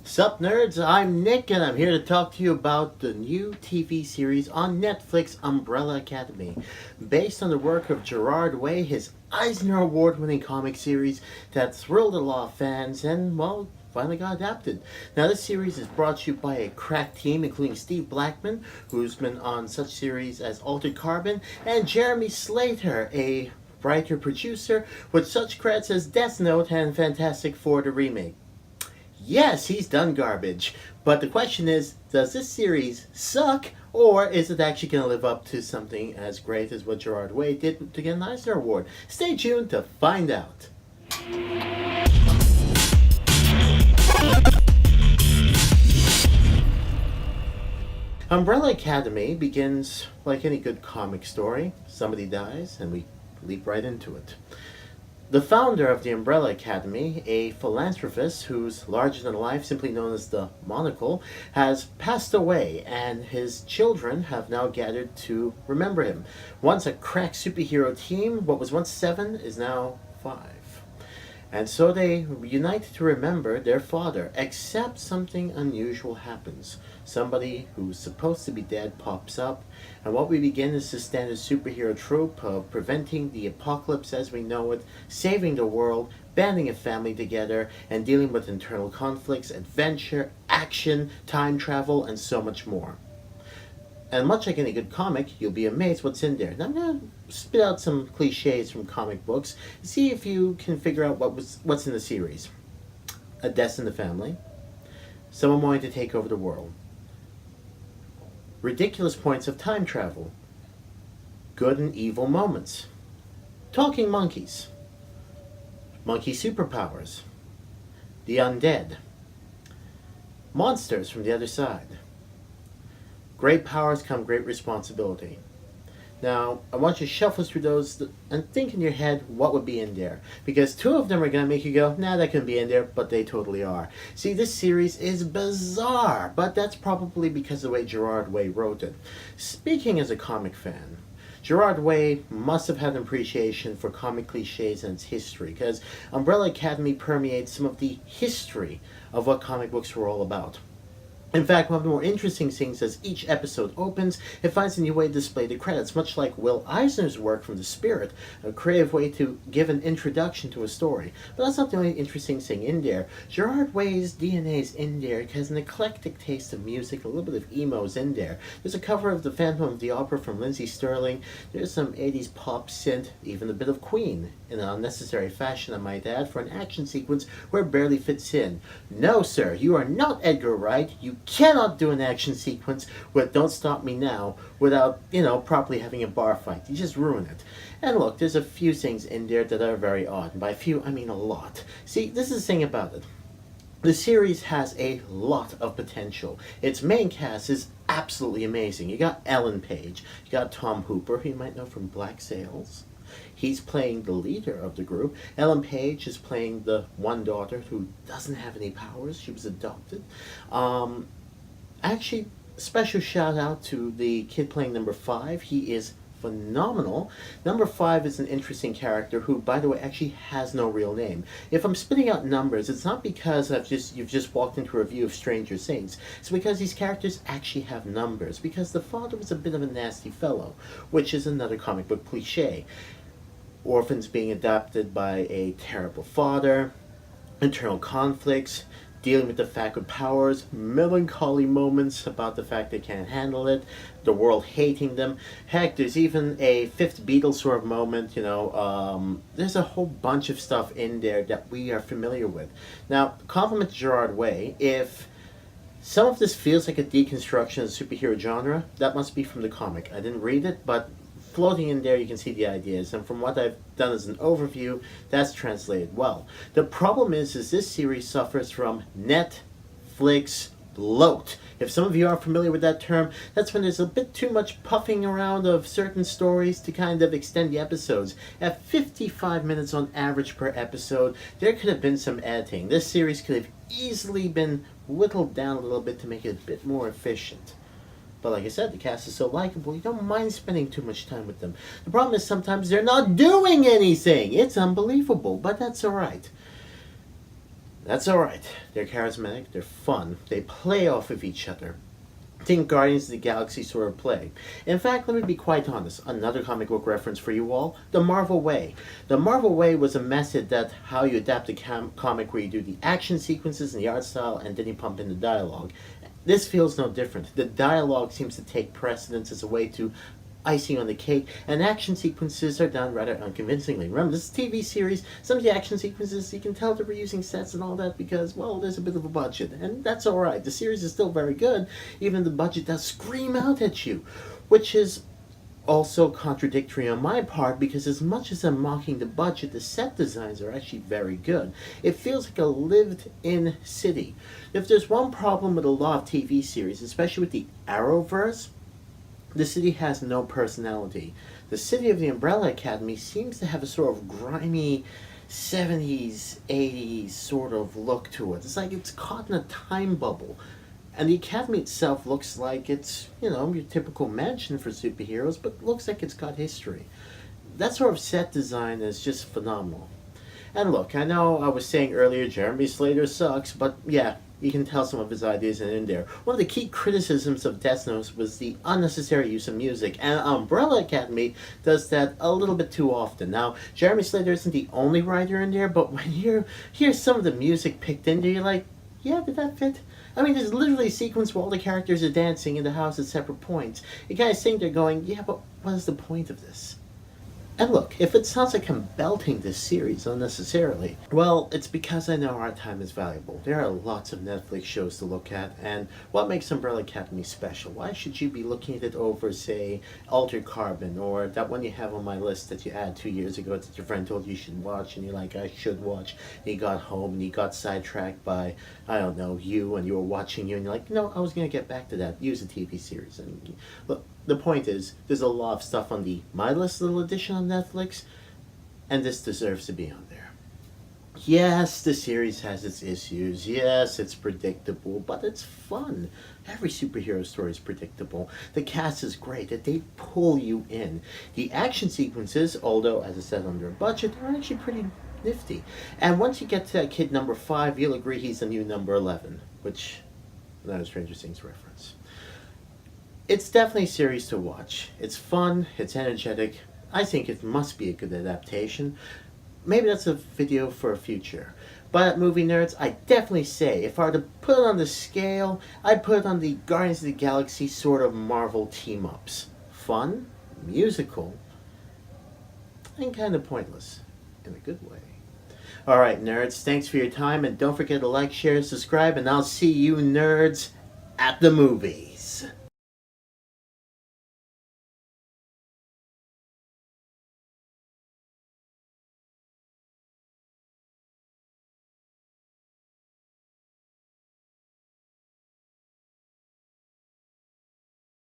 Sup nerds, I'm Nick and I'm here to talk to you about the new TV series on Netflix, Umbrella Academy. Based on the work of Gerard Way, his Eisner Award winning comic series that thrilled a lot of fans and, well, finally got adapted. Now, this series is brought to you by a crack team including Steve Blackman, who's been on such series as Altered Carbon, and Jeremy Slater, a writer producer with such credits as Death Note and Fantastic Four the remake. Yes, he's done garbage. But the question is, does this series suck? Or is it actually going to live up to something as great as what Gerard Way did to get an Eisner Award? Stay tuned to find out. Umbrella Academy begins like any good comic story. Somebody dies, and we leap right into it. The founder of the Umbrella Academy, a philanthropist who's larger than life, simply known as the Monocle, has passed away, and his children have now gathered to remember him. Once a crack superhero team, what was once 7 is now 5. And so they unite to remember their father, except something unusual happens. Somebody who's supposed to be dead pops up, and what we begin is the standard superhero trope of preventing the apocalypse as we know it, saving the world, banding a family together, and dealing with internal conflicts, adventure, action, time travel, and so much more. And much like any good comic, you'll be amazed what's in there. Now I'm going to spit out some cliches from comic books, see if you can figure out what's in the series. A death in the family, someone wanting to take over the world, ridiculous points of time travel, good and evil moments, talking monkeys, monkey superpowers, the undead, monsters from the other side. Great powers come great responsibility. Now, I want you to shuffle through those and think in your head what would be in there. Because 2 of them are going to make you go, nah, that couldn't be in there, but they totally are. See, this series is bizarre, but that's probably because of the way Gerard Way wrote it. Speaking as a comic fan, Gerard Way must have had an appreciation for comic cliches and its history, because Umbrella Academy permeates some of the history of what comic books were all about. In fact, one of the more interesting things as each episode opens, it finds a new way to display the credits, much like Will Eisner's work from The Spirit, a creative way to give an introduction to a story. But that's not the only interesting thing in there. Gerard Way's DNA is in there. It has an eclectic taste of music, a little bit of emo's in there. There's a cover of The Phantom of the Opera from Lindsey Sterling. There's some 80s pop synth, even a bit of Queen, in an unnecessary fashion, I might add, for an action sequence where it barely fits in. No, sir, you are not Edgar Wright. You cannot do an action sequence with Don't Stop Me Now without, properly having a bar fight. You just ruin it. And look, there's a few things in there that are very odd. And by a few, I mean a lot. See, this is the thing about it. The series has a lot of potential. Its main cast is absolutely amazing. You got Ellen Page. You got Tom Hooper, who you might know from Black Sails. He's playing the leader of the group. Ellen Page is playing the one daughter who doesn't have any powers. She was adopted. Actually, special shout out to the kid playing number 5. He is phenomenal. Number 5 is an interesting character who, by the way, actually has no real name. If I'm spitting out numbers, it's not because you've just walked into a review of Stranger Things. It's because these characters actually have numbers. Because the father was a bit of a nasty fellow, which is another comic book cliche. Orphans being adopted by a terrible father, internal conflicts, dealing with the fact of powers, melancholy moments about the fact they can't handle it, the world hating them. Heck, there's even a fifth Beatles sort of moment, there's a whole bunch of stuff in there that we are familiar with. Now, compliment to Gerard Way, if some of this feels like a deconstruction of the superhero genre, that must be from the comic. I didn't read it, but floating in there you can see the ideas, and from what I've done as an overview, that's translated well. The problem is this series suffers from Netflix bloat. If some of you aren't familiar with that term, that's when there's a bit too much puffing around of certain stories to kind of extend the episodes. At 55 minutes on average per episode, there could have been some editing. This series could have easily been whittled down a little bit to make it a bit more efficient. But like I said, the cast is so likable, you don't mind spending too much time with them. The problem is sometimes they're not doing anything. It's unbelievable, but that's alright. That's alright. They're charismatic, they're fun, they play off of each other. Think Guardians of the Galaxy sort of play. In fact, let me be quite honest. Another comic book reference for you all: The Marvel Way. The Marvel Way was a method that how you adapt a comic where you do the action sequences and the art style and then you pump in the dialogue. This feels no different. The dialogue seems to take precedence as a way to icing on the cake, and action sequences are done rather unconvincingly. Remember, this is a TV series. Some of the action sequences, you can tell they're reusing sets and all that because, well, there's a bit of a budget, and that's alright. The series is still very good, even the budget does scream out at you, which is also contradictory on my part because as much as I'm mocking the budget, the set designs are actually very good. It feels like a lived-in city. If there's one problem with a lot of TV series, especially with the Arrowverse, the city has no personality. The city of the Umbrella Academy seems to have a sort of grimy 70s, 80s sort of look to it. It's like it's caught in a time bubble. And the Academy itself looks like it's, your typical mansion for superheroes, but looks like it's got history. That sort of set design is just phenomenal. And look, I know I was saying earlier Jeremy Slater sucks, but yeah, you can tell some of his ideas in there. One of the key criticisms of Death Note was the unnecessary use of music, and Umbrella Academy does that a little bit too often. Now, Jeremy Slater isn't the only writer in there, but when you hear some of the music picked in there, you're like, yeah, did that fit? I mean, there's literally a sequence where all the characters are dancing in the house at separate points. You guys sitting there going, yeah, but what is the point of this? And look, if it sounds like I'm belting this series unnecessarily, well, it's because I know our time is valuable. There are lots of Netflix shows to look at, and what makes Umbrella Academy special? Why should you be looking at it over, say, Altered Carbon, or that one you have on my list that you had 2 years ago that your friend told you should watch, and you're like, I should watch, and you got home, and you got sidetracked by, I don't know, you, and you were watching you, and you're like, no, I was going to get back to that. Use a TV series. And look, the point is, there's a lot of stuff on the My List Little Edition on Netflix, and this deserves to be on there. Yes, the series has its issues. Yes, it's predictable, but it's fun. Every superhero story is predictable. The cast is great, that they pull you in. The action sequences, although, as I said, under a budget, are actually pretty nifty. And once you get to that kid number 5, you'll agree he's the new number 11, which, not a Stranger Things reference. It's definitely a series to watch. It's fun, it's energetic. I think it must be a good adaptation. Maybe that's a video for a future. But movie nerds, I definitely say, if I were to put it on the scale, I'd put it on the Guardians of the Galaxy sort of Marvel team-ups. Fun, musical, and kind of pointless, in a good way. Alright nerds, thanks for your time, and don't forget to like, share, subscribe, and I'll see you nerds at the movies.